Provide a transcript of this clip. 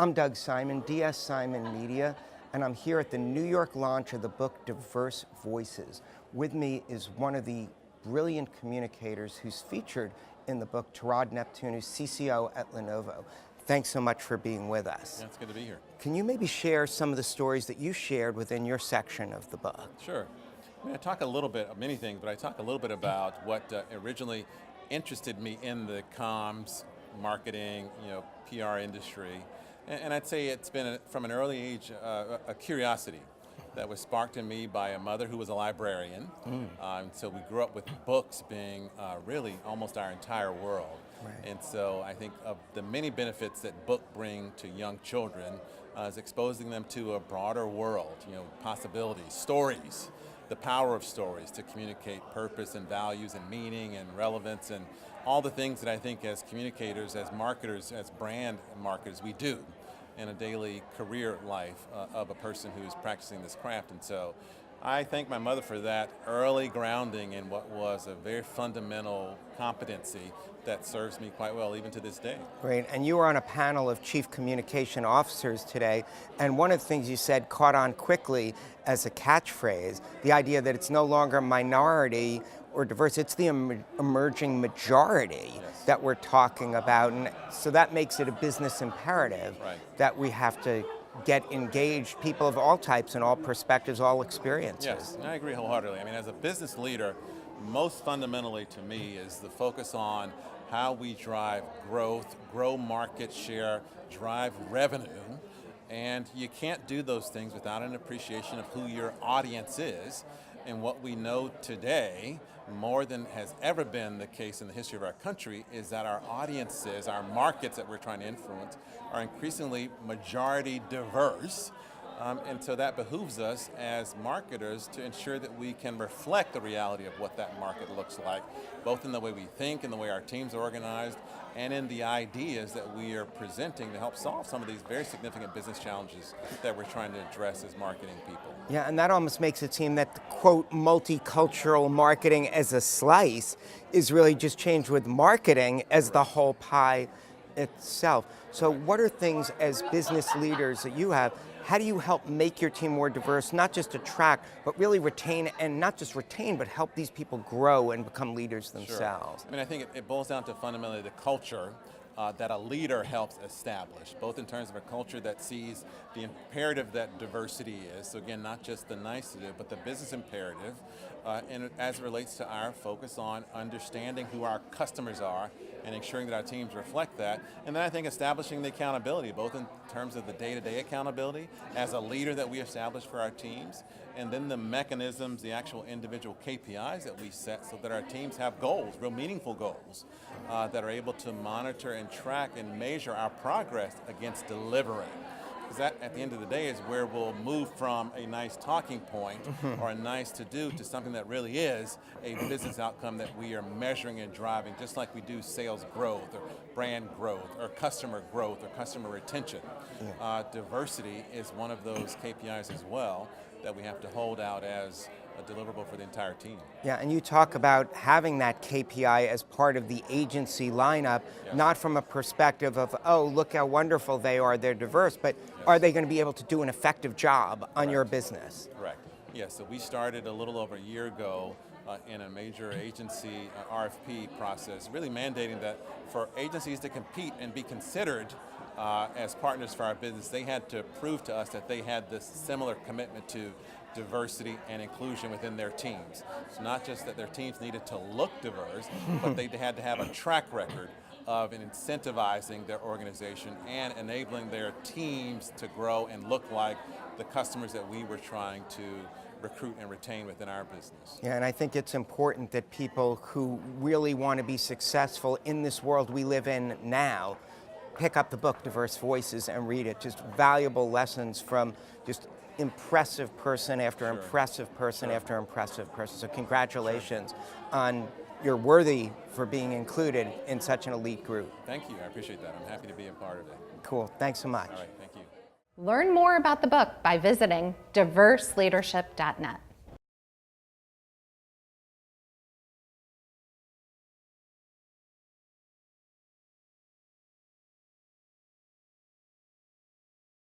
I'm Doug Simon, DS Simon Media, and I'm here at the New York launch of the book Diverse Voices. With me is one of the brilliant communicators who's featured in the book, Torod, Neptune, who's CCO at Lenovo. Thanks so much for being with us. Yeah, it's good to be here. Can you maybe share some of the stories that you shared within your section of the book? Sure. I talk a little bit of many things, but I talk a little bit about what originally interested me in the comms, marketing, PR industry. And I'd say it's been, from an early age, a curiosity that was sparked in me by a mother who was a librarian. So we grew up with books being really almost our entire world. Right. And so I think of the many benefits that books bring to young children is exposing them to a broader world, possibilities, stories, the power of stories to communicate purpose and values and meaning and relevance and all the things that I think as communicators, as marketers, as brand marketers, we do in a daily career life of a person who is practicing this craft. And so I thank my mother for that early grounding in what was a very fundamental competency that serves me quite well even to this day. Great, and you were on a panel of chief communication officers today, and one of the things you said caught on quickly as a catchphrase, the idea that it's no longer minority or diverse, it's the emerging majority that we're talking about, and so that makes it a business imperative that we have to get engaged people of all types and all perspectives, all experiences. Yes, and I agree wholeheartedly. I mean, as a business leader, most fundamentally to me is the focus on how we drive growth, grow market share, drive revenue, and you can't do those things without an appreciation of who your audience is. And what we know today, more than has ever been the case in the history of our country, is that our audiences, our markets that we're trying to influence, are increasingly majority diverse. And so that behooves us as marketers to ensure that we can reflect the reality of what that market looks like, both in the way we think, in the way our teams are organized, and in the ideas that we are presenting to help solve some of these very significant business challenges that we're trying to address as marketing people. Yeah, and that almost makes it seem that the, quote, multicultural marketing as a slice is really just changed with marketing as the whole pie itself. So what are things as business leaders that you have, how do you help make your team more diverse, not just attract, but really retain, and not just retain, but help these people grow and become leaders themselves? Sure. I mean, I think it boils down to fundamentally the culture that a leader helps establish, both in terms of a culture that sees the imperative that diversity is, so again, not just the nice to do, but the business imperative, and as it relates to our focus on understanding who our customers are and ensuring that our teams reflect that, and then I think establishing the accountability, both in terms of the day-to-day accountability as a leader that we establish for our teams, and then the mechanisms, the actual individual KPIs that we set so that our teams have goals, real meaningful goals, that are able to monitor and track and measure our progress against delivering. Because that, at the end of the day, is where we'll move from a nice talking point or a nice to-do to something that really is a business outcome that we are measuring and driving, just like we do sales growth or brand growth or customer retention. Diversity is one of those KPIs as well that we have to hold out as a deliverable for the entire team. Yeah, and you talk about having that KPI as part of the agency lineup, not from a perspective of, oh, look how wonderful they are, they're diverse, but are they going to be able to do an effective job on your business? Correct. Yeah, so we started a little over a year ago in a major agency RFP process, really mandating that for agencies to compete and be considered as partners for our business, they had to prove to us that they had this similar commitment to diversity and inclusion within their teams. It's not just that their teams needed to look diverse, but they had to have a track record of incentivizing their organization and enabling their teams to grow and look like the customers that we were trying to recruit and retain within our business. Yeah, and I think it's important that people who really want to be successful in this world we live in now pick up the book Diverse Voices and read it. Just valuable lessons from just impressive person after impressive person after impressive person. So congratulations on you're worthy for being included in such an elite group. Thank you, I appreciate that. I'm happy to be a part of it. Cool, thanks so much. All right, thank you. Learn more about the book by visiting diverseleadership.net.